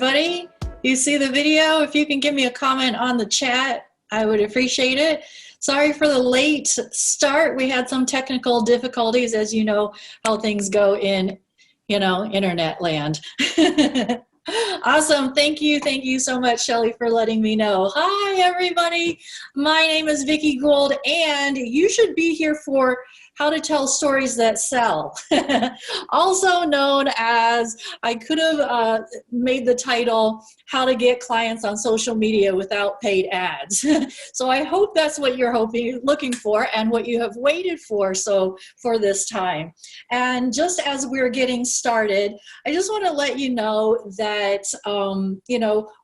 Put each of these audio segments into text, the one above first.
everybody. You see the video? If you can give me a comment on the chat, I would appreciate it. Sorry for the late start. We had some technical difficulties, as you know how things go in, internet land. Awesome. Thank you so much, Shelly, for letting me know. Hi, everybody. My name is Vickie Gould, and you should be here for How to Tell Stories That Sell. Also known as, I could have made the title, How to Get Clients on Social Media Without Paid Ads. So I hope that's what you're looking for and what you have waited for for this time. And just as we're getting started, I just want to let you know that,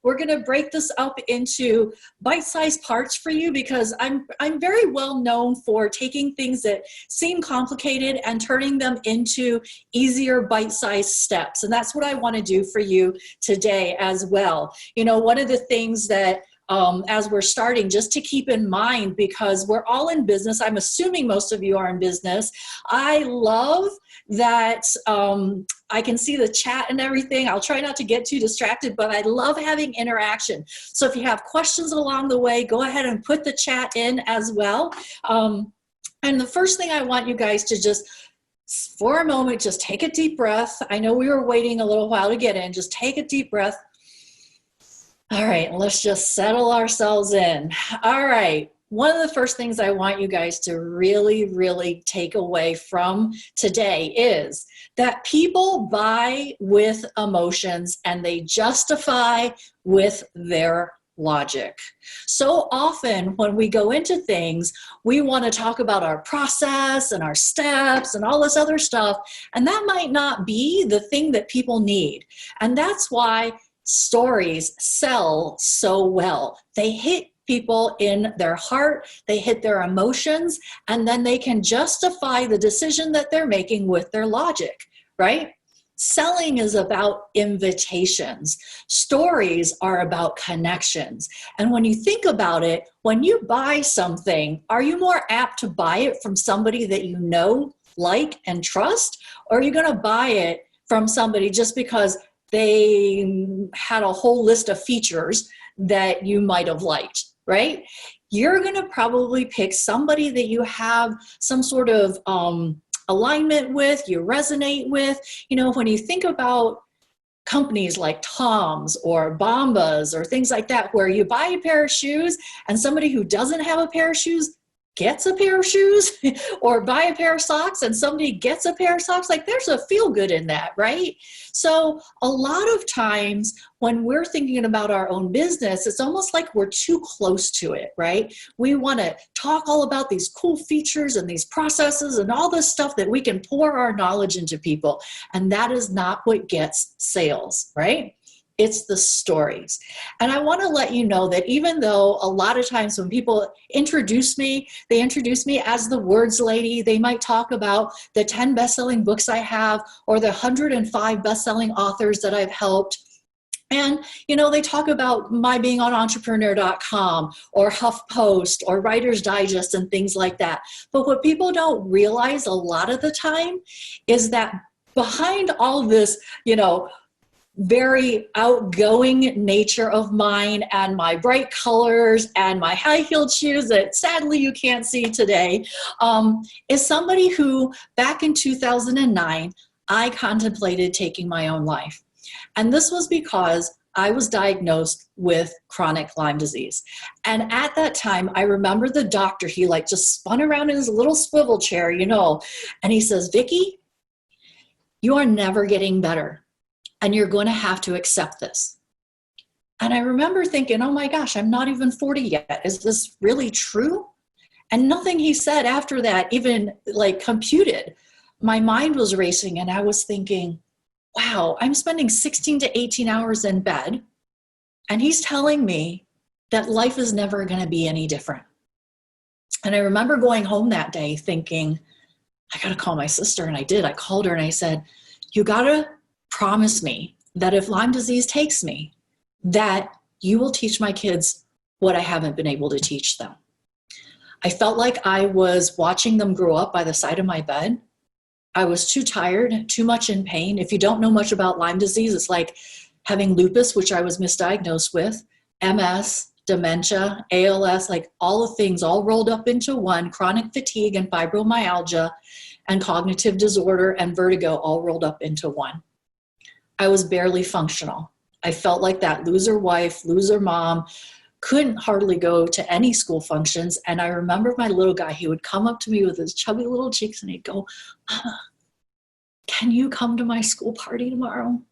we're going to break this up into bite-sized parts for you, because I'm very well known for taking things that seem complicated and turning them into easier bite-sized steps. And that's what I want to do for you today as well. One of the things that as we're starting, just to keep in mind, because we're all in business, I'm assuming most of you are in business. I love that I can see the chat and everything. I'll try not to get too distracted, but I love having interaction. So if you have questions along the way, go ahead and put the chat in as well. And the first thing I want you guys to just, for a moment, just take a deep breath. I know we were waiting a little while to get in. Just take a deep breath. All right, let's just settle ourselves in. All right, one of the first things I want you guys to really take away from today is that people buy with emotions and they justify with their logic. So often when we go into things, we want to talk about our process and our steps and all this other stuff, and that might not be the thing that people need. And that's why stories sell so well. They hit people in their heart, they hit their emotions, and then they can justify the decision that they're making with their logic, right? Selling is about invitations. Stories are about connections. And when you think about it, when you buy something, are you more apt to buy it from somebody that you know, like, and trust? Or are you going to buy it from somebody just because they had a whole list of features that you might have liked, right? You're going to probably pick somebody that you have some sort of alignment with, you resonate with. When you think about companies like Tom's or Bombas or things like that, where you buy a pair of shoes and somebody who doesn't have a pair of shoes gets a pair of shoes, or buy a pair of socks and somebody gets a pair of socks, like there's a feel good in that, right? So a lot of times when we're thinking about our own business, it's almost like we're too close to it, right? We want to talk all about these cool features and these processes and all this stuff that we can pour our knowledge into people. And that is not what gets sales, right? It's the stories. And I want to let you know that even though a lot of times when people introduce me, they introduce me as the words lady. They might talk about the 10 best-selling books I have or the 105 best-selling authors that I've helped. And, they talk about my being on entrepreneur.com or HuffPost or Writer's Digest and things like that. But what people don't realize a lot of the time is that behind all this, very outgoing nature of mine and my bright colors and my high-heeled shoes that sadly you can't see today, is somebody who back in 2009, I contemplated taking my own life. And this was because I was diagnosed with chronic Lyme disease. And at that time, I remember the doctor, he just spun around in his little swivel chair, and he says, Vickie, you are never getting better. And you're going to have to accept this. And I remember thinking, oh my gosh, I'm not even 40 yet. Is this really true? And nothing he said after that even computed. My mind was racing and I was thinking, wow, I'm spending 16 to 18 hours in bed. And he's telling me that life is never going to be any different. And I remember going home that day thinking, I got to call my sister. And I did. I called her and I said, you got to promise me that if Lyme disease takes me, that you will teach my kids what I haven't been able to teach them. I felt like I was watching them grow up by the side of my bed. I was too tired, too much in pain. If you don't know much about Lyme disease, it's like having lupus, which I was misdiagnosed with, MS, dementia, ALS, like all the things all rolled up into one, chronic fatigue and fibromyalgia and cognitive disorder and vertigo all rolled up into one. I was barely functional. I felt like that loser wife, loser mom, couldn't hardly go to any school functions. And I remember my little guy, he would come up to me with his chubby little cheeks and he'd go, "Mama, can you come to my school party tomorrow?"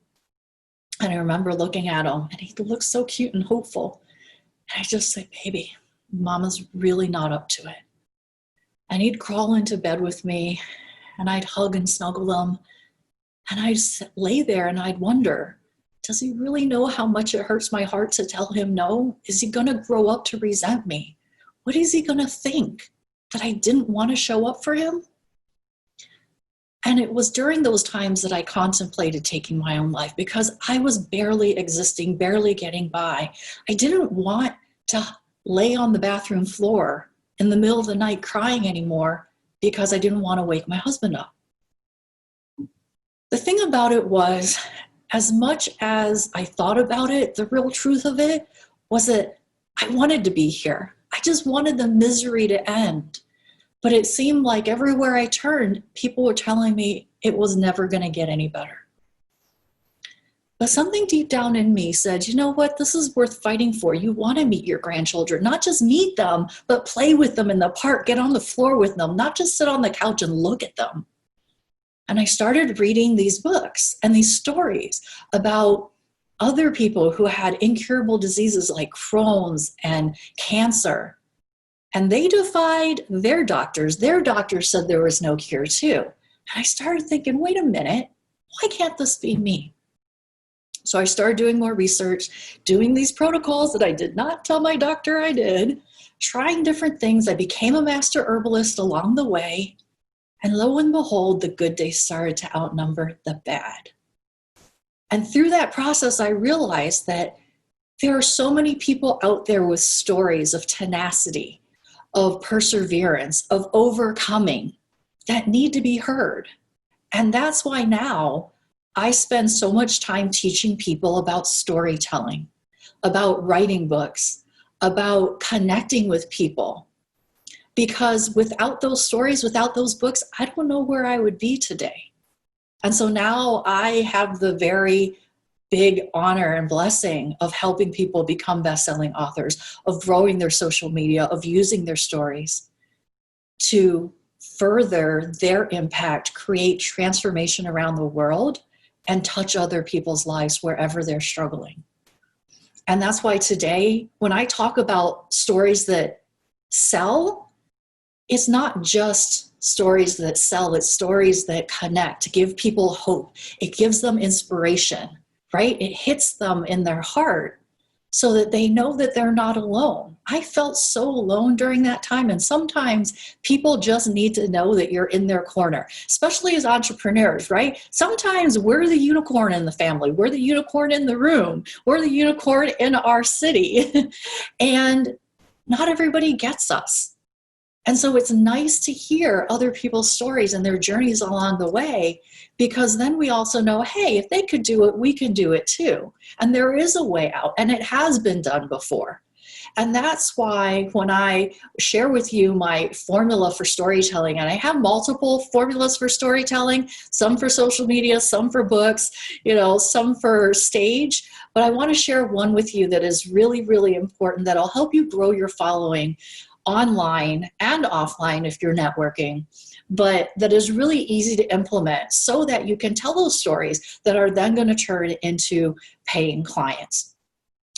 And I remember looking at him and he looked so cute and hopeful. And I just said, "Baby, Mama's really not up to it." And he'd crawl into bed with me and I'd hug and snuggle him. And I'd lay there and I'd wonder, does he really know how much it hurts my heart to tell him no? Is he going to grow up to resent me? What is he going to think? That I didn't want to show up for him? And it was during those times that I contemplated taking my own life because I was barely existing, barely getting by. I didn't want to lay on the bathroom floor in the middle of the night crying anymore because I didn't want to wake my husband up. The thing about it was, as much as I thought about it, the real truth of it was that I wanted to be here. I just wanted the misery to end. But it seemed like everywhere I turned, people were telling me it was never going to get any better. But something deep down in me said, you know what, this is worth fighting for. You want to meet your grandchildren, not just meet them, but play with them in the park, get on the floor with them, not just sit on the couch and look at them. And I started reading these books and these stories about other people who had incurable diseases like Crohn's and cancer. And they defied their doctors. Their doctors said there was no cure too. And I started thinking, wait a minute, why can't this be me? So I started doing more research, doing these protocols that I did not tell my doctor I did, trying different things. I became a master herbalist along the way. And lo and behold, the good days started to outnumber the bad. And through that process, I realized that there are so many people out there with stories of tenacity, of perseverance, of overcoming that need to be heard. And that's why now I spend so much time teaching people about storytelling, about writing books, about connecting with people. Because without those stories, without those books, I don't know where I would be today. And so now I have the very big honor and blessing of helping people become best-selling authors, of growing their social media, of using their stories to further their impact, create transformation around the world, and touch other people's lives wherever they're struggling. And that's why today, when I talk about stories that sell, it's not just stories that sell, it's stories that connect, give people hope. It gives them inspiration, right? It hits them in their heart so that they know that they're not alone. I felt so alone during that time. And sometimes people just need to know that you're in their corner, especially as entrepreneurs, right? Sometimes we're the unicorn in the family. We're the unicorn in the room. We're the unicorn in our city. And not everybody gets us. And so it's nice to hear other people's stories and their journeys along the way, because then we also know, hey, if they could do it, we can do it too. And there is a way out, and it has been done before. And that's why when I share with you my formula for storytelling, and I have multiple formulas for storytelling, some for social media, some for books, some for stage, but I want to share one with you that is really, really important, that'll help you grow your following online and offline if you're networking, but that is really easy to implement so that you can tell those stories that are then going to turn into paying clients.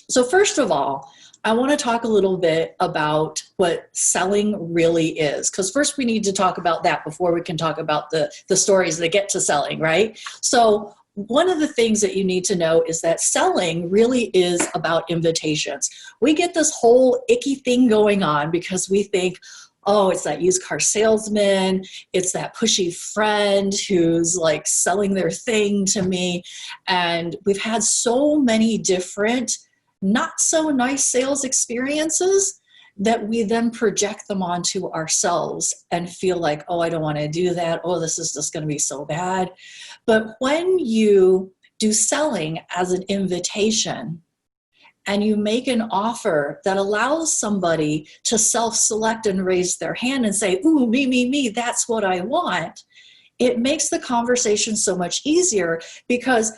So first of all, I want to talk a little bit about what selling really is, because first we need to talk about that before we can talk about the stories that get to selling, right? So one of the things that you need to know is that selling really is about invitations. We get this whole icky thing going on because we think, oh, it's that used car salesman, it's that pushy friend who's like selling their thing to me. And we've had so many different not so nice sales experiences that we then project them onto ourselves and feel like, oh, I don't want to do that. Oh, this is just going to be so bad. But when you do selling as an invitation, and you make an offer that allows somebody to self-select and raise their hand and say, ooh, me, that's what I want, it makes the conversation so much easier, because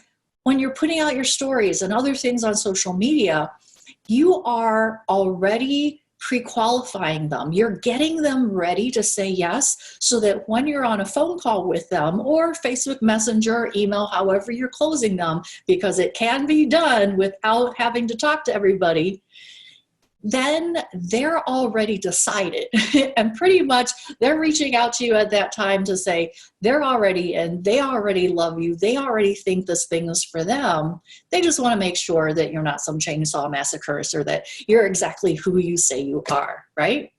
when you're putting out your stories and other things on social media, you are already pre-qualifying them. You're getting them ready to say yes, so that when you're on a phone call with them or Facebook Messenger, email, however you're closing them, because it can be done without having to talk to everybody, then they're already decided. And pretty much they're reaching out to you at that time to say they're already in, they already love you, they already think this thing is for them. They just want to make sure that you're not some chainsaw massacrist, or that you're exactly who you say you are, right?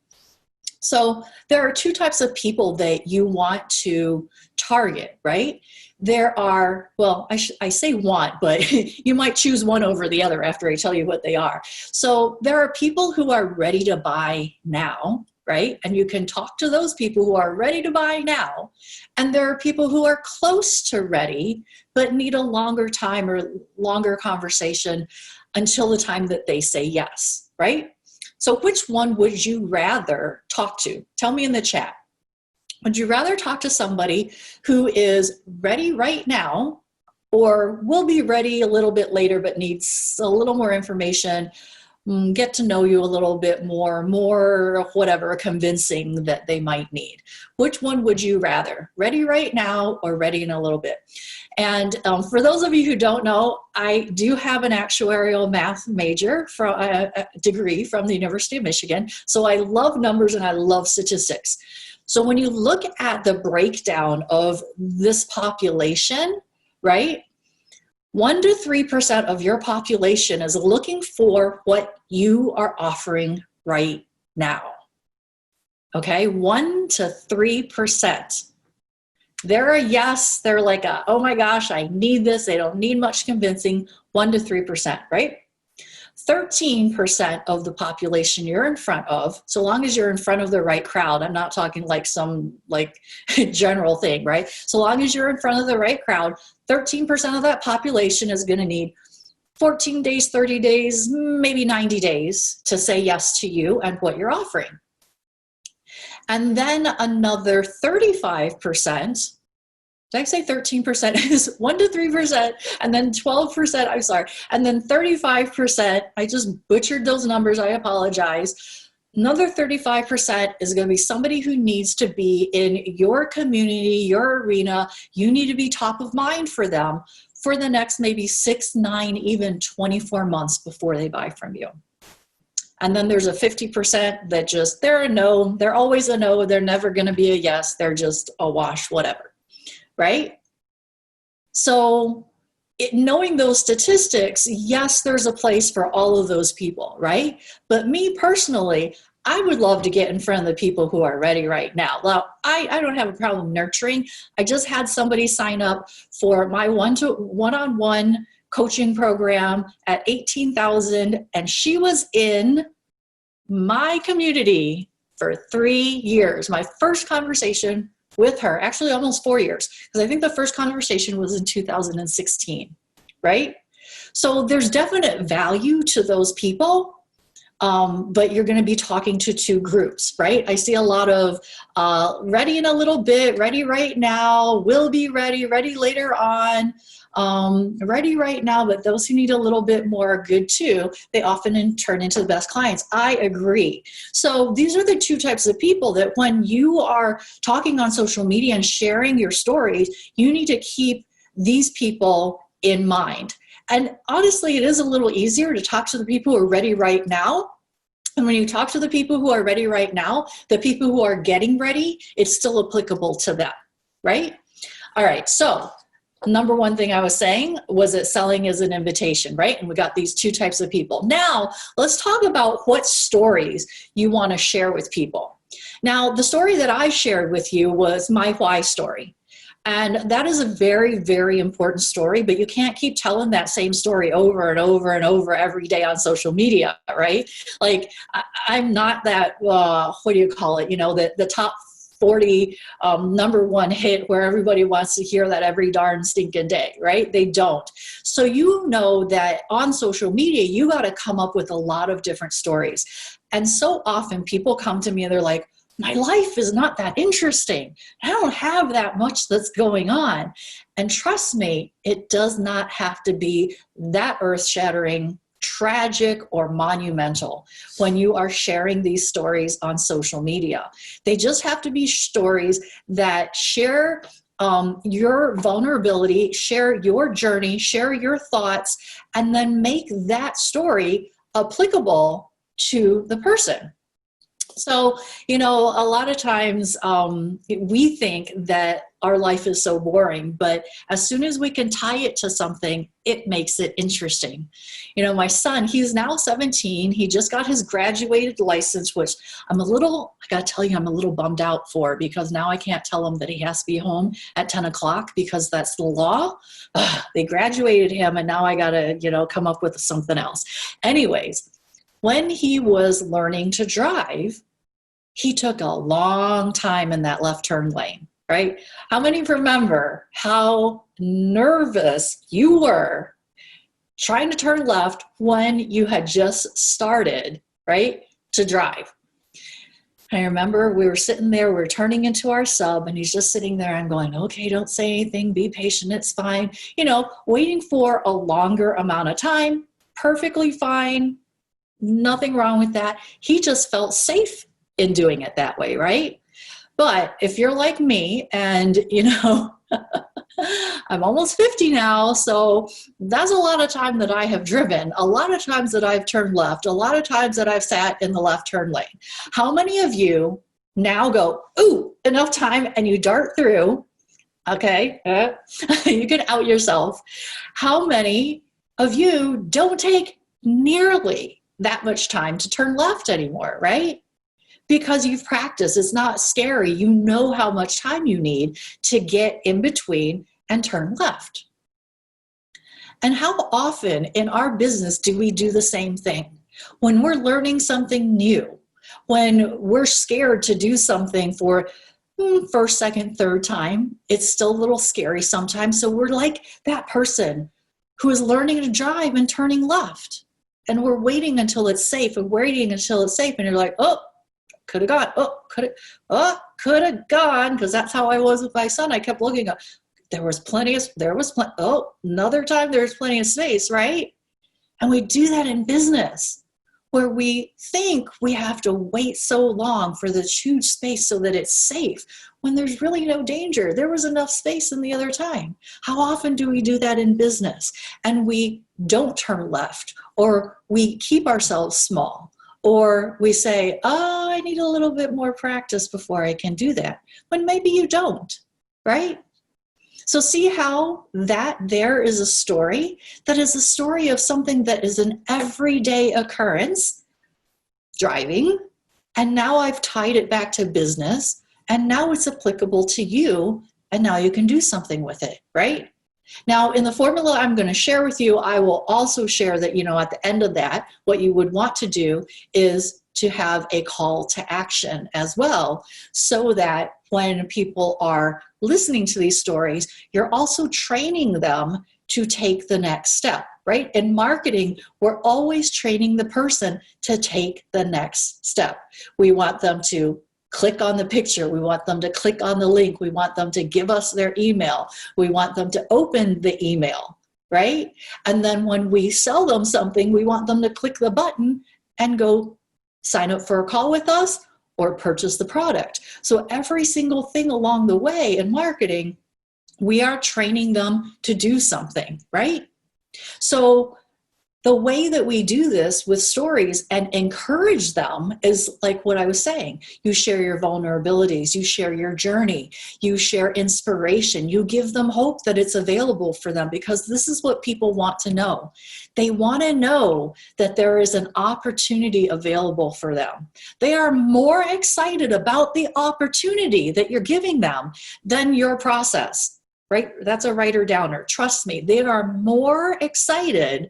So there are two types of people that you want to target, right? There are, well, I say want, but you might choose one over the other after I tell you what they are. So there are people who are ready to buy now, right? And you can talk to those people who are ready to buy now. And there are people who are close to ready, but need a longer time or longer conversation until the time that they say yes, right? So which one would you rather talk to? Tell me in the chat. Would you rather talk to somebody who is ready right now, or will be ready a little bit later but needs a little more information, get to know you a little bit more whatever convincing that they might need? Which one would you rather? Ready right now or ready in a little bit? And for those of you who don't know, I do have an actuarial math major, from a degree from the University of Michigan. So I love numbers and I love statistics. So when you look at the breakdown of this population, right, 1 to 3% of your population is looking for what you are offering right now. Okay, 1 to 3%. They're a yes, they're like a, oh my gosh, I need this. They don't need much convincing. 1 to 3%, right? 13% of the population you're in front of, so long as you're in front of the right crowd, I'm not talking like some like general thing, right? So long as you're in front of the right crowd, 13% of that population is going to need 14 days, 30 days, maybe 90 days to say yes to you and what you're offering. And then another 35%, did I say 13%? Is 1 to 3%, and then 12%, I'm sorry, and then 35%, I just butchered those numbers, I apologize. Another 35% is going to be somebody who needs to be in your community, your arena. You need to be top of mind for them for the next maybe 6, 9, even 24 months before they buy from you. And then there's a 50% that just, they're a no, they're always a no, they're never going to be a yes, they're just a wash, whatever. Right? So knowing those statistics, yes, there's a place for all of those people, right? But me personally, I would love to get in front of the people who are ready right now. Now, I don't have a problem nurturing. I just had somebody sign up for my one-on-one coaching program at $18,000, and she was in my community for 3 years. My first conversation with her, actually almost 4 years, because I think the first conversation was in 2016, right? So there's definite value to those people, but you're going to be talking to two groups, right? I see a lot of ready in a little bit, ready right now, will be ready, ready later on, ready right now, but those who need a little bit more are good too. They often turn into the best clients. I agree. So these are the two types of people that when you are talking on social media and sharing your stories, you need to keep these people in mind. And honestly, it is a little easier to talk to the people who are ready right now. And when you talk to the people who are ready right now, the people who are getting ready, it's still applicable to them, right? All right, so number one thing I was saying was that selling is an invitation, right? And we got these two types of people. Now, let's talk about what stories you want to share with people. Now, the story that I shared with you was my why story. And that is a very, very important story, but you can't keep telling that same story over and over and over every day on social media, right? Like, I'm not that, what do you call it? You know, the top 40 #1 hit where everybody wants to hear that every darn stinking day, right? They don't. So you know that on social media, you got to come up with a lot of different stories. And so often people come to me and they're like, my life is not that interesting. I don't have that much that's going on. And trust me, it does not have to be that earth-shattering, tragic, or monumental when you are sharing these stories on social media. They just have to be stories that share your vulnerability, share your journey, share your thoughts, and then make that story applicable to the person. So, you know, a lot of times we think that our life is so boring, but as soon as we can tie it to something, it makes it interesting. You know, my son, he's now 17. He just got his graduated license, which I gotta tell you, I'm a little bummed out for, because now I can't tell him that he has to be home at 10 o'clock because that's the law. They graduated him and now I gotta, you know, come up with something else. Anyways, when he was learning to drive, he took a long time in that left turn lane, right? How many remember how nervous you were trying to turn left when you had just started, right, to drive? I remember we were sitting there, we were turning into our sub, and he's just sitting there. I'm going, okay, don't say anything, be patient, it's fine. You know, waiting for a longer amount of time, perfectly fine, nothing wrong with that. He just felt safe in doing it that way, right? But if you're like me and, you know, I'm almost 50 now, so that's a lot of time that I have driven, a lot of times that I've turned left, a lot of times that I've sat in the left turn lane. How many of you now go, ooh, enough time, and you dart through, okay, you can out yourself. How many of you don't take nearly that much time to turn left anymore, right? Because you've practiced. It's not scary. You know how much time you need to get in between and turn left. And how often in our business do we do the same thing? When we're learning something new, when we're scared to do something for first, second, third time, it's still a little scary sometimes. So we're like that person who is learning to drive and turning left. And we're waiting until it's safe and waiting until it's safe. And you're like, oh, could have gone. Oh, could have gone. Because that's how I was with my son. I kept looking up. Oh, another time there's plenty of space, right? And we do that in business, where we think we have to wait so long for this huge space so that it's safe, when there's really no danger. There was enough space in the other time. How often do we do that in business? And we don't turn left, or we keep ourselves small, or we say, oh, I need a little bit more practice before I can do that, when maybe you don't, right? So see how that there is a story that is a story of something that is an everyday occurrence, driving, and now I've tied it back to business, and now it's applicable to you, and now you can do something with it, right? Now, in the formula I'm going to share with you, I will also share that, you know, at the end of that, what you would want to do is to have a call to action as well, so that when people are listening to these stories, you're also training them to take the next step, right? In marketing, we're always training the person to take the next step. We want them to click on the picture. We want them to click on the link. We want them to give us their email. We want them to open the email, right? And then when we sell them something, we want them to click the button and go sign up for a call with us or purchase the product. So every single thing along the way in marketing, we are training them to do something, right? So the way that we do this with stories and encourage them is like what I was saying. You share your vulnerabilities, you share your journey, you share inspiration, you give them hope that it's available for them, because this is what people want to know. They want to know that there is an opportunity available for them. They are more excited about the opportunity that you're giving them than your process. Right? That's a writer downer. Trust me, they are more excited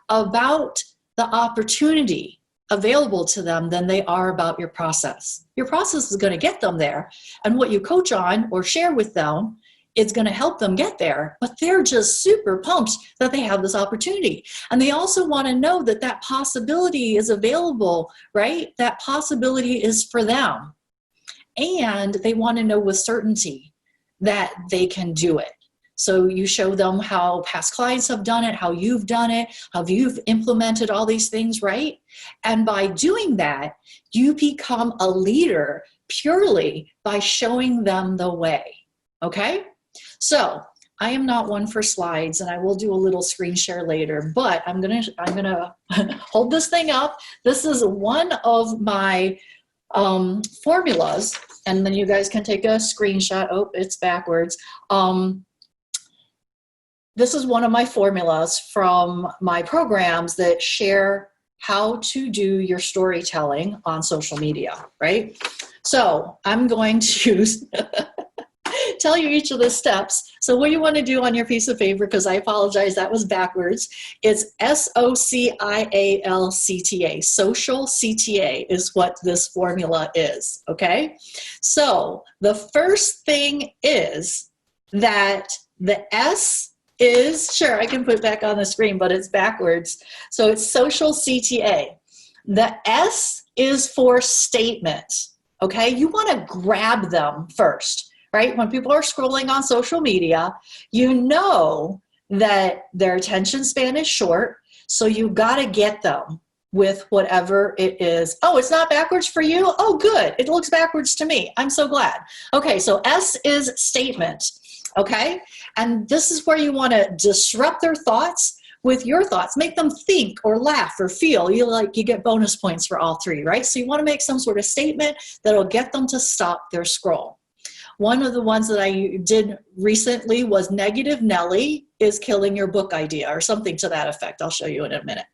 about the opportunity available to them than they are about your process. Your process is going to get them there. And what you coach on or share with them, it's going to help them get there, but they're just super pumped that they have this opportunity. And they also want to know that that possibility is available, right? That possibility is for them. And they want to know with certainty that they can do it. So you show them how past clients have done it, how you've done it, how you've implemented all these things, right? And by doing that, you become a leader purely by showing them the way, okay? So I am not one for slides, and I will do a little screen share later, but I'm gonna hold this thing up. This is one of my formulas, and then you guys can take a screenshot. Oh, it's backwards. This is one of my formulas from my programs that share how to do your storytelling on social media, right? So I'm going to tell you each of the steps. So what you want to do on your piece of paper, because I apologize, that was backwards. It's SOCIALCTA. Social CTA is what this formula is, okay? So the first thing is that the S is, sure, I can put it back on the screen, but it's backwards. So it's social CTA. The S is for statement, okay? You want to grab them first, right? When people are scrolling on social media, you know that their attention span is short, so you got to get them with whatever it is. Oh, it's not backwards for you? Oh, good. It looks backwards to me. I'm so glad. Okay, so S is statement. Okay, and this is where you want to disrupt their thoughts with your thoughts. Make them think or laugh or feel. You get bonus points for all three, right? So you want to make some sort of statement that'll get them to stop their scroll. One of the ones that I did recently was Negative Nelly is killing your book idea, or something to that effect. I'll show you in a minute.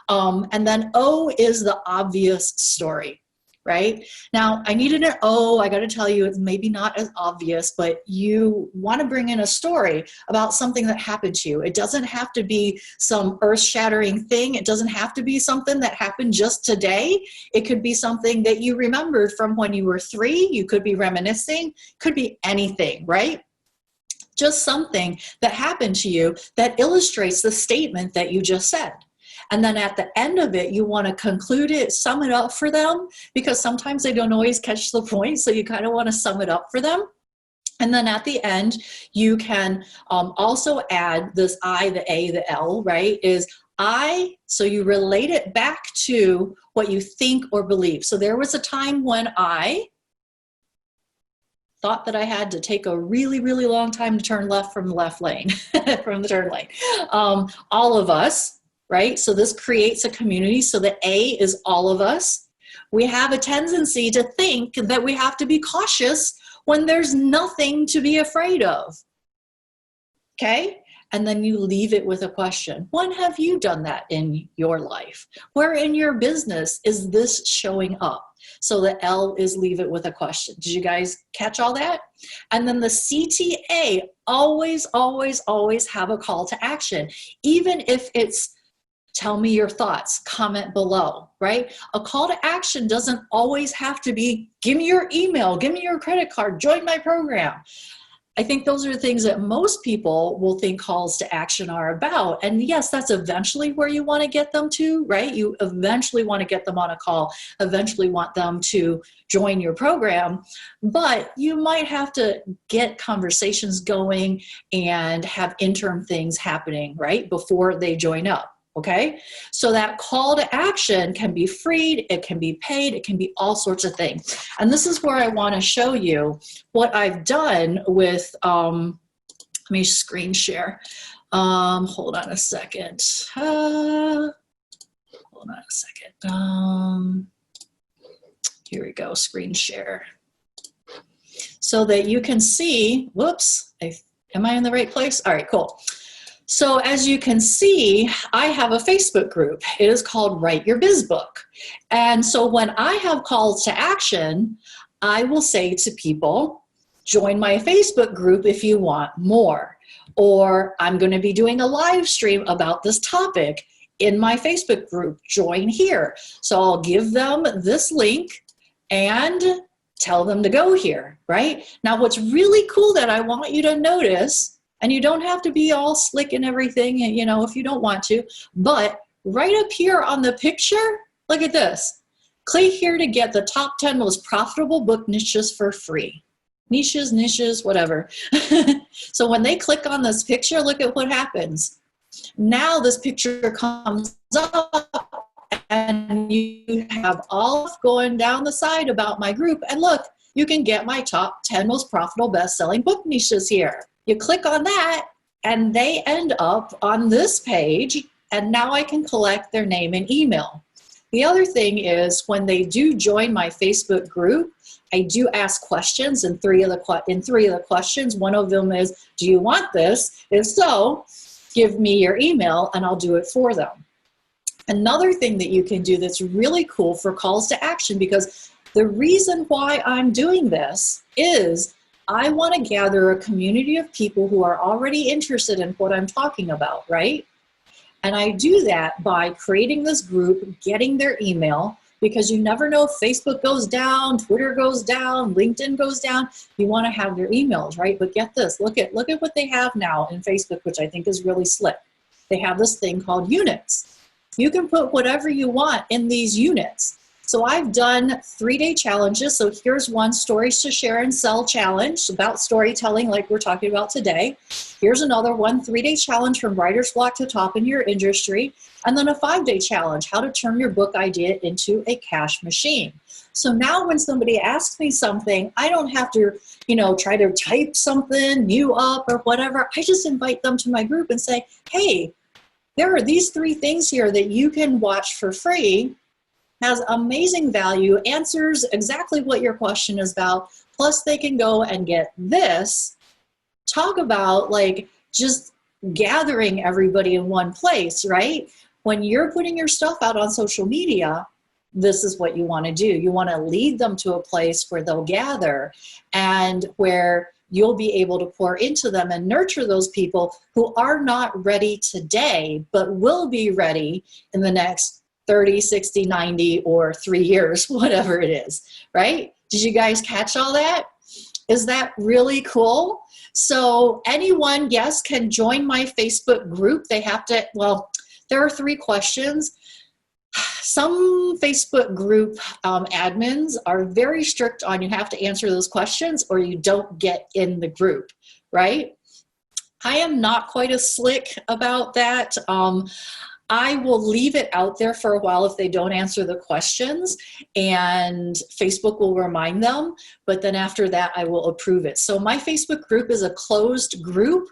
And then O is the obvious story. Right? Now, I needed an O. I got to tell you, it's maybe not as obvious, but you want to bring in a story about something that happened to you. It doesn't have to be some earth-shattering thing. It doesn't have to be something that happened just today. It could be something that you remembered from when you were 3. You could be reminiscing. Could be anything, right? Just something that happened to you that illustrates the statement that you just said. And then at the end of it, you want to conclude it, sum it up for them, because sometimes they don't always catch the point. So you kind of want to sum it up for them. And then at the end, you can also add this I, the A, the L, right? Is I, so you relate it back to what you think or believe. So there was a time when I thought that I had to take a really, really long time to turn left from the left lane, from the turn lane. All of us. Right? So this creates a community. So the A is all of us. We have a tendency to think that we have to be cautious when there's nothing to be afraid of. Okay? And then you leave it with a question. When have you done that in your life? Where in your business is this showing up? So the L is leave it with a question. Did you guys catch all that? And then the CTA, always, always, always have a call to action. Even if it's tell me your thoughts, comment below, right? A call to action doesn't always have to be, give me your email, give me your credit card, join my program. I think those are the things that most people will think calls to action are about. And yes, that's eventually where you want to get them to, right? You eventually want to get them on a call, eventually want them to join your program, but you might have to get conversations going and have interim things happening, right? Before they join up. Okay, so that call to action can be freed, it can be paid, it can be all sorts of things. And this is where I want to show you what I've done with, let me screen share. Hold on a second. Hold on a second. Here we go, screen share. So that you can see, whoops, am I in the right place? All right, cool. So as you can see, I have a Facebook group. It is called Write Your Biz Book. And so when I have calls to action, I will say to people, join my Facebook group if you want more. Or I'm going to be doing a live stream about this topic in my Facebook group, join here. So I'll give them this link and tell them to go here, right? Now, what's really cool that I want you to notice, and you don't have to be all slick and everything, you know, if you don't want to, but right up here on the picture, look at this. Click here to get the top 10 most profitable book niches for free. Niches, whatever. So when they click on this picture, look at what happens. Now this picture comes up and you have all going down the side about my group. And look, you can get my top 10 most profitable best-selling book niches here. You click on that and they end up on this page, and now I can collect their name and email. The other thing is when they do join my Facebook group, I do ask questions, and three of the questions, one of them is, do you want this? If so, give me your email and I'll do it for them. Another thing that you can do that's really cool for calls to action, because the reason why I'm doing this is I want to gather a community of people who are already interested in what I'm talking about, right? And I do that by creating this group, getting their email, because you never know if Facebook goes down, Twitter goes down, LinkedIn goes down. You want to have their emails, right? But get this, look at what they have now in Facebook, which I think is really slick. They have this thing called units. You can put whatever you want in these units. So I've done 3-day challenges. So here's one, Stories to Share and Sell challenge, about storytelling like we're talking about today. Here's another one, 3-day challenge from writer's block to top in your industry. And then a 5-day challenge, how to turn your book idea into a cash machine. So now when somebody asks me something, I don't have to, try to type something new up or whatever. I just invite them to my group and say, hey, there are these 3 things here that you can watch for free. Has amazing value, answers exactly what your question is about, plus they can go and get this. Talk about like just gathering everybody in one place, right? When you're putting your stuff out on social media, this is what you want to do. You want to lead them to a place where they'll gather and where you'll be able to pour into them and nurture those people who are not ready today, but will be ready in the next 30, 60, 90, or 3 years, whatever it is, right? Did you guys catch all that? Is that really cool? So anyone, yes, can join my Facebook group. They have to, well, there are 3 questions. Some Facebook group admins are very strict on you have to answer those questions or you don't get in the group, right? I am not quite as slick about that. I will leave it out there for a while if they don't answer the questions, and Facebook will remind them, but then after that I will approve it. So my Facebook group is a closed group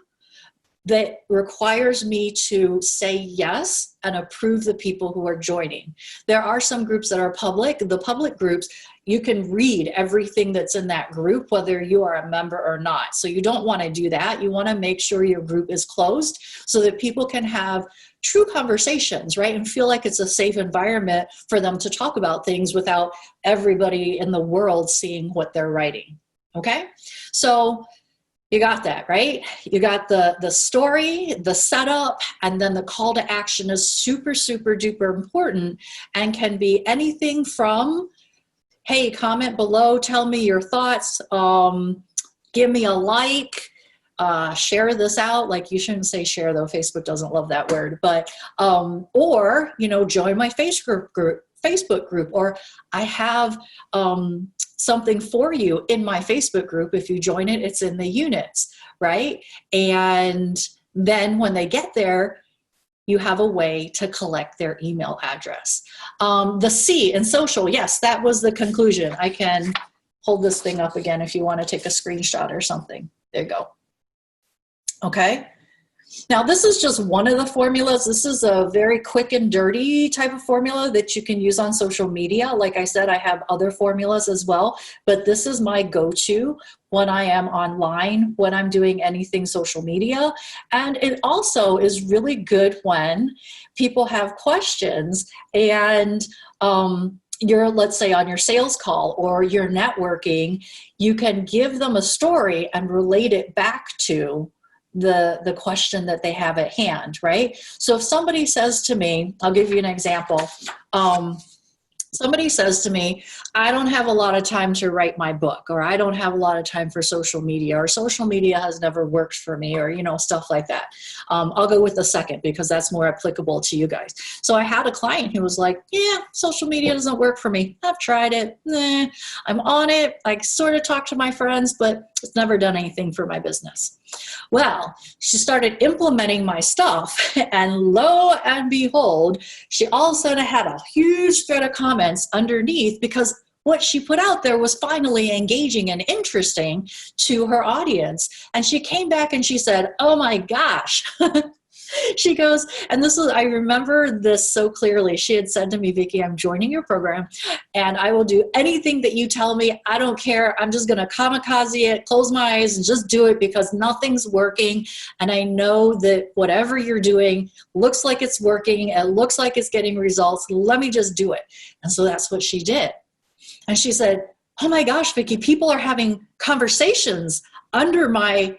that requires me to say yes and approve the people who are joining. There are some groups that are public. The public groups, you can read everything that's in that group, whether you are a member or not. So you don't want to do that. You want to make sure your group is closed so that people can have true conversations, right? And feel like it's a safe environment for them to talk about things without everybody in the world seeing what they're writing, okay? So you got that, right? You got the story, the setup, and then the call to action is super, super duper important and can be anything from, hey, comment below, tell me your thoughts, give me a like, share this out. Like, you shouldn't say share though, Facebook doesn't love that word, but, or, join my Facebook group, or I have, something for you in my Facebook group. If you join it, it's in the units, right? And then when they get there, you have a way to collect their email address. The C in social, yes, that was the conclusion. I can hold this thing up again if you want to take a screenshot or something. There you go. Okay. Now, this is just one of the formulas. This is a very quick and dirty type of formula that you can use on social media. Like I said, I have other formulas as well, but this is my go-to when I am online, when I'm doing anything social media. And it also is really good when people have questions and you're, let's say, on your sales call or you're networking, you can give them a story and relate it back to the question that they have at hand, right? So if somebody says to me, I'll give you an example. Somebody says to me, I don't have a lot of time to write my book, or I don't have a lot of time for social media, or social media has never worked for me, or, stuff like that. I'll go with the second because that's more applicable to you guys. So I had a client who was like, yeah, social media doesn't work for me. I've tried it. I'm on it. I sort of talk to my friends, but it's never done anything for my business. Well, she started implementing my stuff, and lo and behold, she all of a sudden had a huge thread of comments underneath because what she put out there was finally engaging and interesting to her audience. And she came back and she said, oh my gosh. She goes, and I remember this so clearly. She had said to me, Vickie, I'm joining your program and I will do anything that you tell me. I don't care. I'm just going to kamikaze it, close my eyes and just do it because nothing's working. And I know that whatever you're doing looks like it's working. It looks like it's getting results. Let me just do it. And so that's what she did. And she said, oh my gosh, Vickie, people are having conversations under my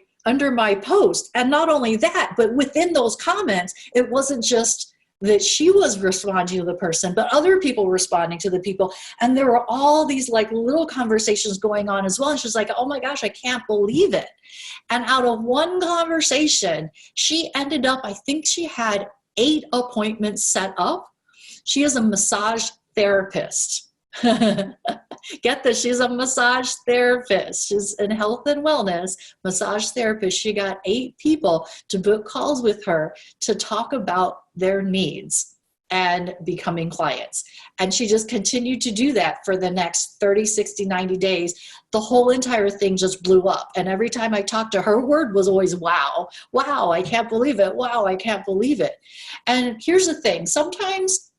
post. And not only that, but within those comments, it wasn't just that she was responding to the person, but other people responding to the people. And there were all these like little conversations going on as well. And she's like, oh my gosh, I can't believe it. And out of one conversation, she ended up, I think she had 8 appointments set up. She is a massage therapist. Get this, she's a massage therapist. She's in health and wellness, massage therapist. She got 8 people to book calls with her to talk about their needs and becoming clients. And she just continued to do that for the next 30, 60, 90 days. The whole entire thing just blew up. And every time I talked to her, her word was always, wow, wow, I can't believe it. Wow, I can't believe it. And here's the thing, sometimes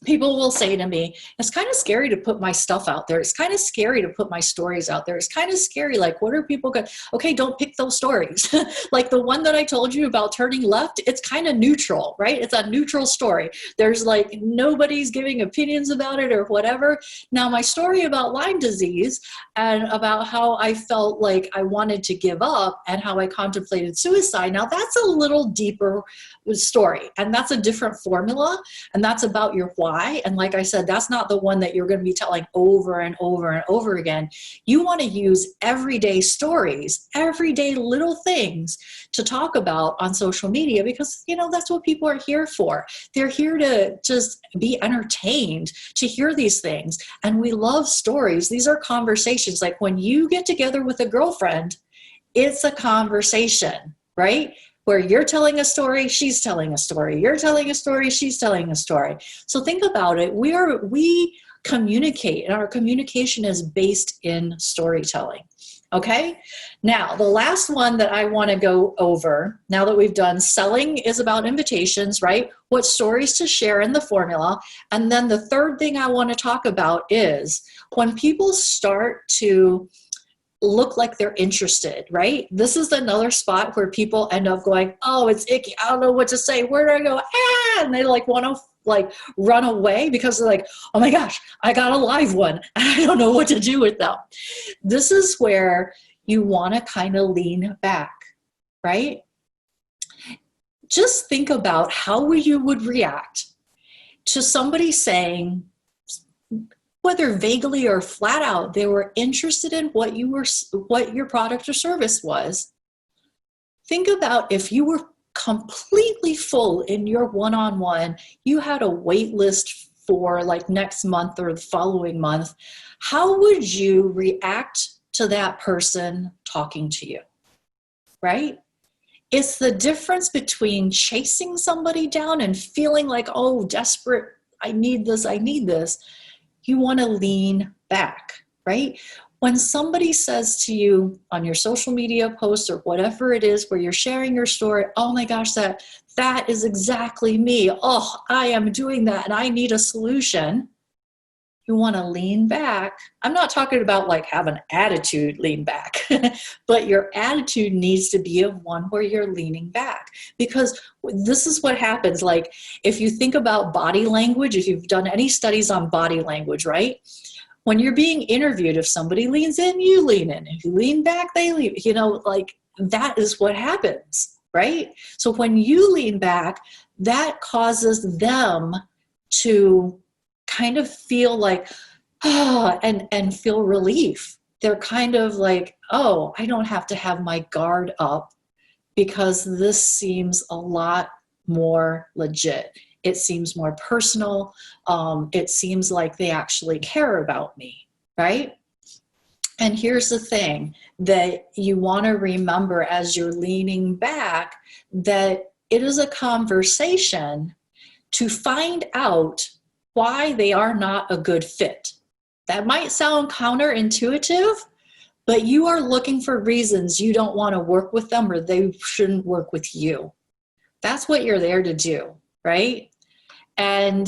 people will say to me, it's kind of scary to put my stuff out there. It's kind of scary to put my stories out there. It's kind of scary. Like, what are people going to, okay, don't pick those stories. Like the one that I told you about turning left, it's kind of neutral, right? It's a neutral story. There's like, nobody's giving opinions about it or whatever. Now, my story about Lyme disease and about how I felt like I wanted to give up and how I contemplated suicide. Now that's a little deeper story, and that's a different formula, and that's about your why. And like I said, that's not the one that you're going to be telling over and over and over again. You want to use everyday stories, everyday little things to talk about on social media because, that's what people are here for. They're here to just be entertained, to hear these things. And we love stories. These are conversations. Like when you get together with a girlfriend, it's a conversation, right? Where you're telling a story, she's telling a story. You're telling a story, she's telling a story. So think about it. We communicate, and our communication is based in storytelling. Okay? Now, the last one that I want to go over, now that we've done selling is about invitations, right? What stories to share in the formula. And then the third thing I want to talk about is when people start to look like they're interested, right? This is another spot where people end up going, oh, it's icky. I don't know what to say. Where do I go? And they want to run away because they're like, oh my gosh, I got a live one. I don't know what to do with them. This is where you want to kind of lean back, right? Just think about how you would react to somebody saying, whether vaguely or flat out, they were interested in what your product or service was. Think about if you were completely full in your one-on-one, you had a wait list for like next month or the following month, how would you react to that person talking to you, right? It's the difference between chasing somebody down and feeling like, oh, desperate, I need this. You want to lean back, right? When somebody says to you on your social media posts or whatever it is where you're sharing your story, oh my gosh, that is exactly me. Oh, I am doing that and I need a solution. You want to lean back. I'm not talking about like have an attitude, lean back, but your attitude needs to be of one where you're leaning back, because this is what happens. Like if you think about body language, if you've done any studies on body language, right? When you're being interviewed, if somebody leans in, you lean in. If you lean back, they lean, like that is what happens, right? So when you lean back, that causes them to kind of feel like, oh, and feel relief. They're kind of like, oh, I don't have to have my guard up because this seems a lot more legit. It seems more personal. It seems like they actually care about me, right? And here's the thing that you want to remember as you're leaning back, that it is a conversation to find out why they are not a good fit. That might sound counterintuitive, but you are looking for reasons you don't want to work with them or they shouldn't work with you. That's what you're there to do, right? And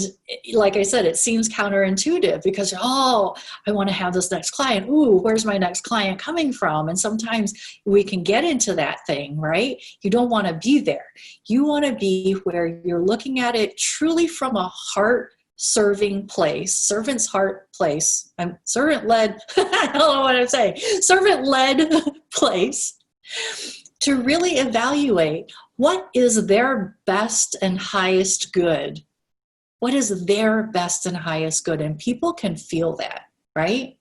like I said, it seems counterintuitive because, oh, I want to have this next client. Ooh, where's my next client coming from? And sometimes we can get into that thing, right? You don't want to be there. You want to be where you're looking at it truly from a heart-serving place, servant's heart place. I'm servant-led. I don't know what I'm saying. Servant-led place to really evaluate what is their best and highest good. What is their best and highest good? And people can feel that, right?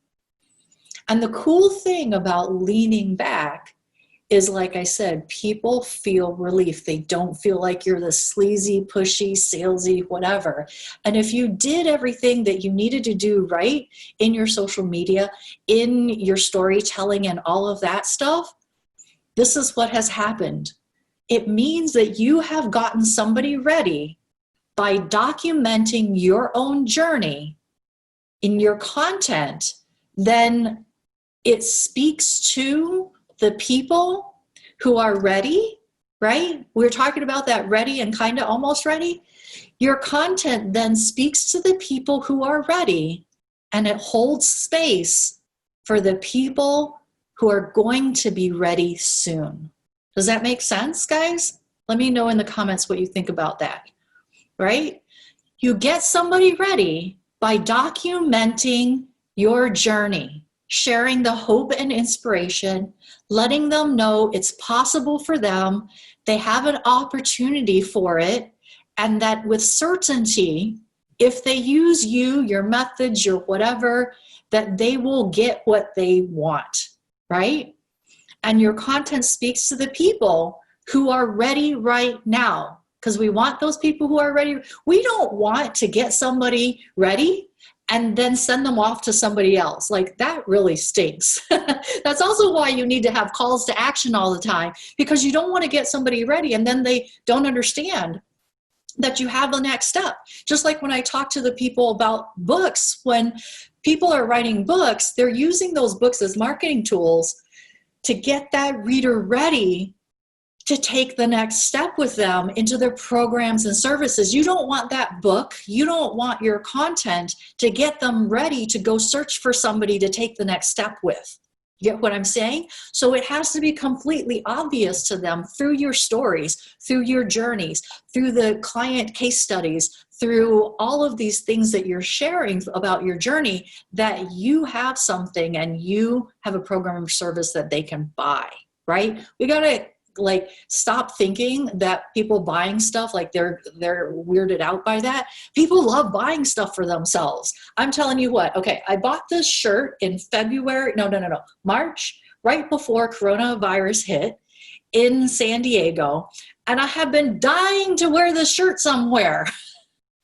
And the cool thing about leaning back is, like I said, people feel relief. They don't feel like you're the sleazy, pushy, salesy, whatever. And if you did everything that you needed to do right in your social media, in your storytelling and all of that stuff, this is what has happened. It means that you have gotten somebody ready by documenting your own journey in your content. Then it speaks to the people who are ready, right? We're talking about that ready and kind of almost ready. Your content then speaks to the people who are ready, and it holds space for the people who are going to be ready soon. Does that make sense, guys? Let me know in the comments what you think about that. Right? You get somebody ready by documenting your journey, sharing the hope and inspiration, letting them know it's possible for them, they have an opportunity for it, and that with certainty, if they use you, your methods, your whatever, that they will get what they want, right? And your content speaks to the people who are ready right now. Because we want those people who are ready. We don't want to get somebody ready and then send them off to somebody else. Like, that really stinks. That's also why you need to have calls to action all the time, because you don't want to get somebody ready and then they don't understand that you have the next step. Just like when I talk to the people about books, when people are writing books, they're using those books as marketing tools to get that reader ready to take the next step with them into their programs and services. You don't want that book, you don't want your content to get them ready to go search for somebody to take the next step with. You get what I'm saying? So it has to be completely obvious to them through your stories, through your journeys, through the client case studies, through all of these things that you're sharing about your journey, that you have something and you have a program or service that they can buy, right? We got to stop thinking that people buying stuff, like they're weirded out by that. People love buying stuff for themselves. I'm telling you what, okay, I bought this shirt in March, right before coronavirus hit in San Diego, and I have been dying to wear this shirt somewhere.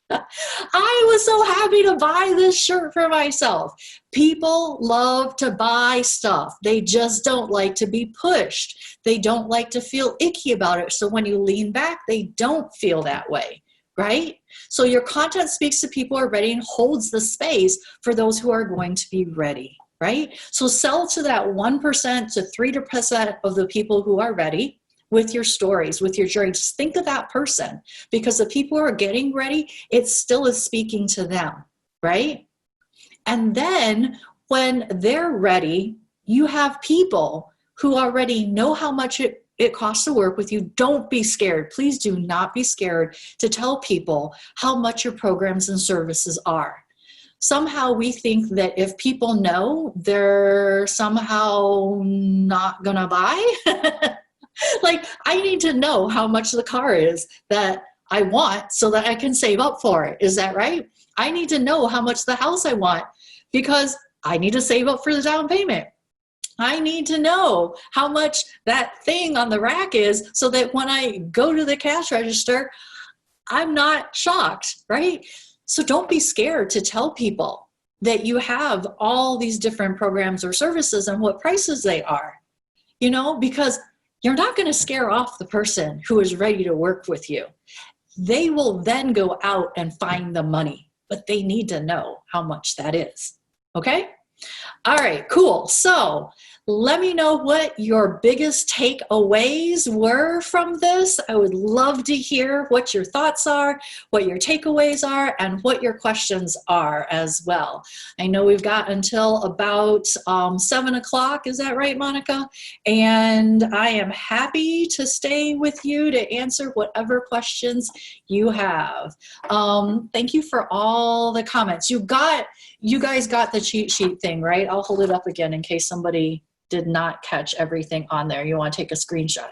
I was so happy to buy this shirt for myself. People love to buy stuff. They just don't like to be pushed. They don't like to feel icky about it. So when you lean back, they don't feel that way, right? So your content speaks to people who are ready and holds the space for those who are going to be ready, right? So sell to that 1% to 3% of the people who are ready. With your stories, with your journey, just think of that person, because the people who are getting ready, it still is speaking to them, right? And then when they're ready, you have people who already know how much it costs to work with you. Don't be scared. Please do not be scared to tell people how much your programs and services are. Somehow we think that if people know, they're somehow not gonna buy. Like, I need to know how much the car is that I want so that I can save up for it. Is that right? I need to know how much the house I want because I need to save up for the down payment. I need to know how much that thing on the rack is so that when I go to the cash register, I'm not shocked, right? So don't be scared to tell people that you have all these different programs or services and what prices they are, because you're not going to scare off the person who is ready to work with you. They will then go out and find the money, but they need to know how much that is. Okay? All right, cool. So let me know what your biggest takeaways were from this. I would love to hear what your thoughts are, what your takeaways are, and what your questions are as well. I know we've got until about 7 o'clock. Is that right, Monica? And I am happy to stay with you to answer whatever questions you have. Thank you for all the comments. You guys got the cheat sheet thing, right? I'll hold it up again in case somebody did not catch everything on there. You want to take a screenshot.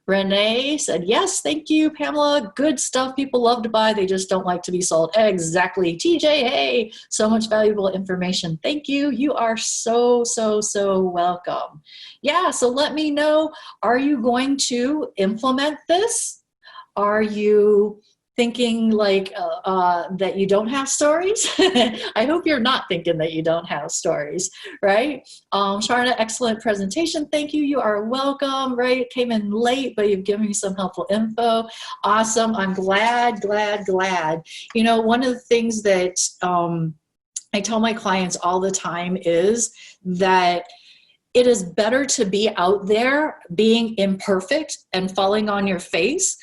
Renee said, yes, thank you, Pamela. Good stuff people love to buy. They just don't like to be sold. Exactly. TJ, hey, so much valuable information. Thank you. You are so, so, so welcome. Yeah, so let me know, are you going to implement this? Are you thinking like that you don't have stories? I hope you're not thinking that you don't have stories, right? Sharna, excellent presentation. Thank you. You are welcome, right? Came in late, but you've given me some helpful info. Awesome. I'm glad. One of the things that I tell my clients all the time is that it is better to be out there being imperfect and falling on your face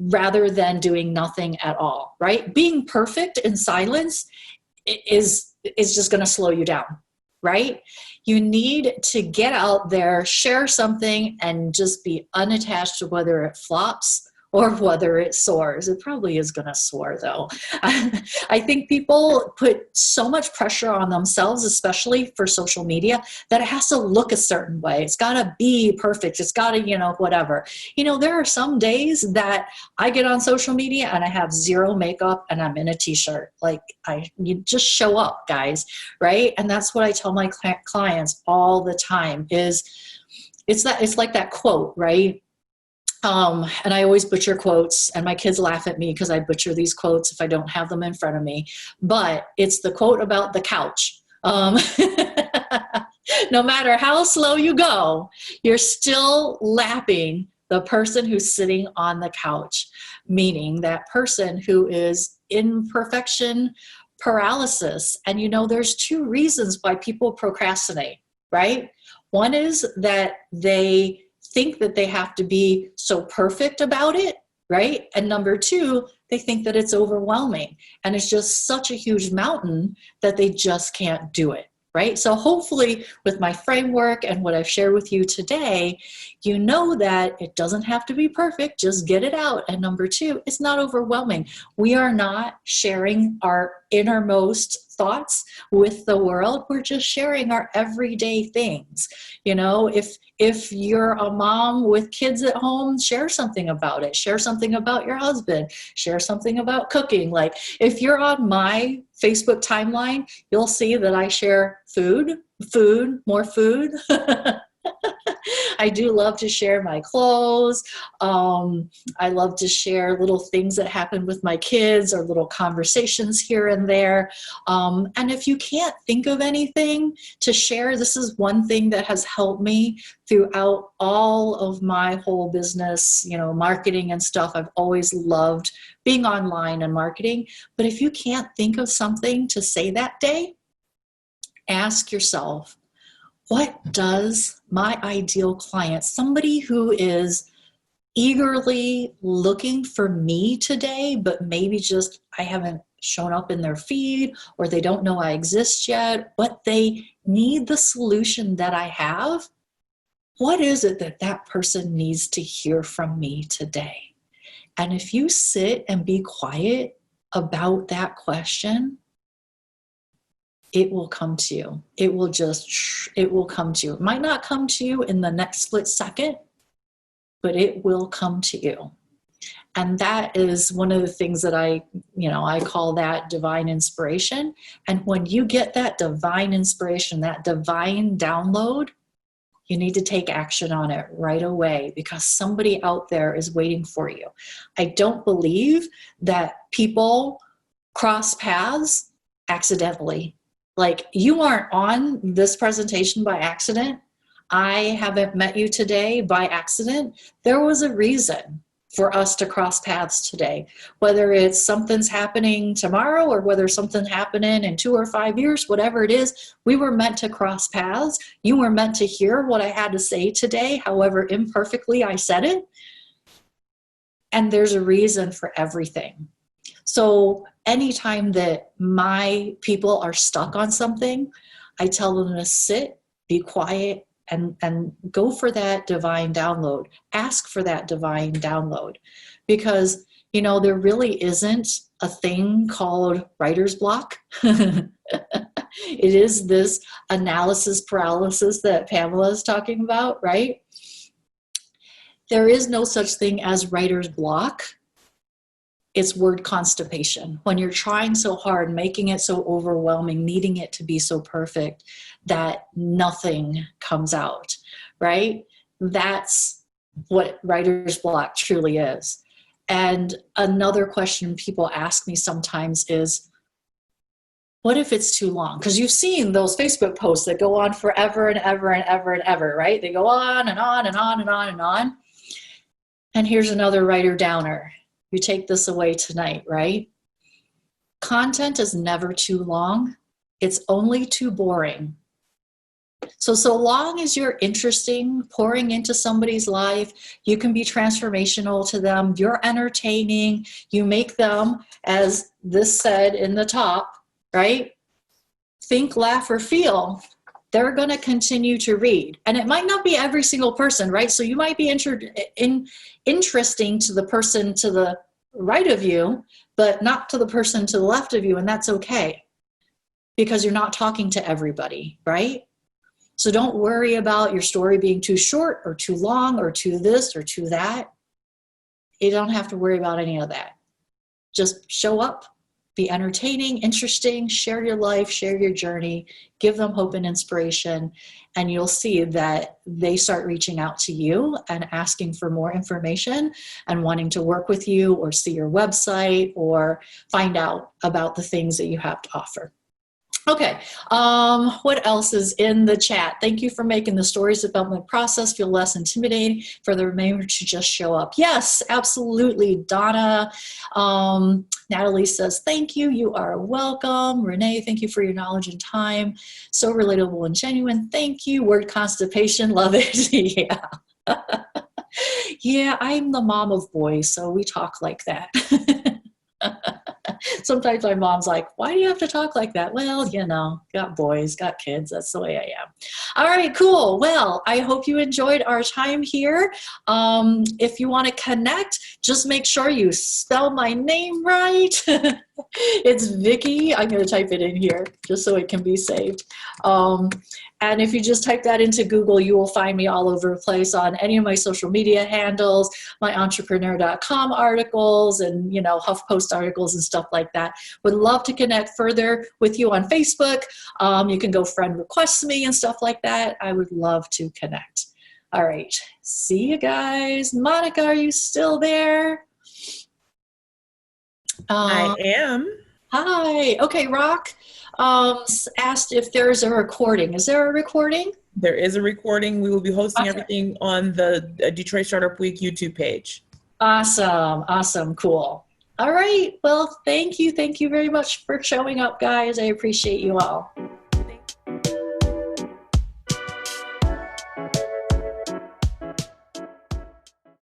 rather than doing nothing at all, right? Being perfect in silence is just going to slow you down, right? You need to get out there, share something, and just be unattached to whether it flops or whether it soars. It probably is going to soar, though. I think people put so much pressure on themselves, especially for social media, that it has to look a certain way. It's got to be perfect. It's got to, whatever. There are some days that I get on social media and I have zero makeup and I'm in a t-shirt. Like, you just show up, guys, right? And that's what I tell my clients all the time is it's like that quote, right? And I always butcher quotes, and my kids laugh at me because I butcher these quotes if I don't have them in front of me. But it's the quote about the couch. No matter how slow you go, you're still lapping the person who's sitting on the couch, meaning that person who is imperfection paralysis. And there's two reasons why people procrastinate, right? One is that they think that they have to be so perfect about it, right? And number two, they think that it's overwhelming and it's just such a huge mountain that they just can't do it, right? So hopefully with my framework and what I've shared with you today, you know that it doesn't have to be perfect, just get it out. And number two, it's not overwhelming. We are not sharing our innermost thoughts with the world. We're just sharing our everyday things. If you're a mom with kids at home, share something about it. Share something about your husband. Share something about cooking. Like, if you're on my Facebook timeline, you'll see that I share food, more food. I do love to share my clothes. I love to share little things that happen with my kids or little conversations here and there. And if you can't think of anything to share, this is one thing that has helped me throughout all of my whole business, marketing and stuff. I've always loved being online and marketing. But if you can't think of something to say that day, ask yourself, what does my ideal client, somebody who is eagerly looking for me today, but maybe just I haven't shown up in their feed or they don't know I exist yet, but they need the solution that I have? What is it that that person needs to hear from me today? And if you sit and be quiet about that question, it will come to you. It will come to you. It might not come to you in the next split second, but it will come to you. And that is one of the things that I call that divine inspiration. And when you get that divine inspiration, that divine download, you need to take action on it right away, because somebody out there is waiting for you. I don't believe that people cross paths accidentally. Like, you aren't on this presentation by accident. I haven't met you today by accident. There was a reason for us to cross paths today, whether it's something's happening tomorrow or whether something's happening in 2 or 5 years, whatever it is, we were meant to cross paths. You were meant to hear what I had to say today, however imperfectly I said it. And there's a reason for everything. So anytime that my people are stuck on something, I tell them to sit, be quiet, and go for that divine download. Ask for that divine download, because there really isn't a thing called writer's block. It is this analysis paralysis that Pamela is talking about, right? There is no such thing as writer's block. It's word constipation. When you're trying so hard, making it so overwhelming, needing it to be so perfect that nothing comes out, right? That's what writer's block truly is. And another question people ask me sometimes is, what if it's too long? Because you've seen those Facebook posts that go on forever and ever and ever and ever, right? They go on and on and on and on and on. And here's another writer downer. You take this away tonight, right? Content is never too long. It's only too boring. So long as you're interesting, pouring into somebody's life, you can be transformational to them, you're entertaining, you make them, as this said in the top, right? Think, laugh, or feel. They're going to continue to read. And it might not be every single person, right? So you might be interesting to the person to the right of you, but not to the person to the left of you. And that's okay, because you're not talking to everybody, right? So don't worry about your story being too short or too long or too this or too that. You don't have to worry about any of that. Just show up. Be entertaining, interesting, share your life, share your journey, give them hope and inspiration, and you'll see that they start reaching out to you and asking for more information and wanting to work with you or see your website or find out about the things that you have to offer. Okay, what else is in the chat? Thank you for making the stories development process feel less intimidating for the remainder to just show up. Yes, absolutely, Donna. Natalie says, thank you, you are welcome. Renee, thank you for your knowledge and time. So relatable and genuine, thank you. Word constipation, love it. Yeah. Yeah, I'm the mom of boys, so we talk like that. Sometimes my mom's like, why do you have to talk like that? Well, got boys, got kids. That's the way I am. All right, cool. Well, I hope you enjoyed our time here. If you want to connect, just make sure you spell my name right. It's Vickie. I'm going to type it in here just so it can be saved. And if you just type that into Google, you will find me all over the place on any of my social media handles, my entrepreneur.com articles, and, HuffPost articles and stuff like that. Would love to connect further with you on Facebook. You can go friend request me and stuff like that. I would love to connect. All right. See you guys. Monica, are you still there? I am. Hi. Okay, Rock asked if there's a recording. Is there a recording? There is a recording. We will be hosting everything on the Detroit Startup Week YouTube page. Awesome. Awesome. Cool. All right. Well, thank you. Thank you very much for showing up, guys. I appreciate you all.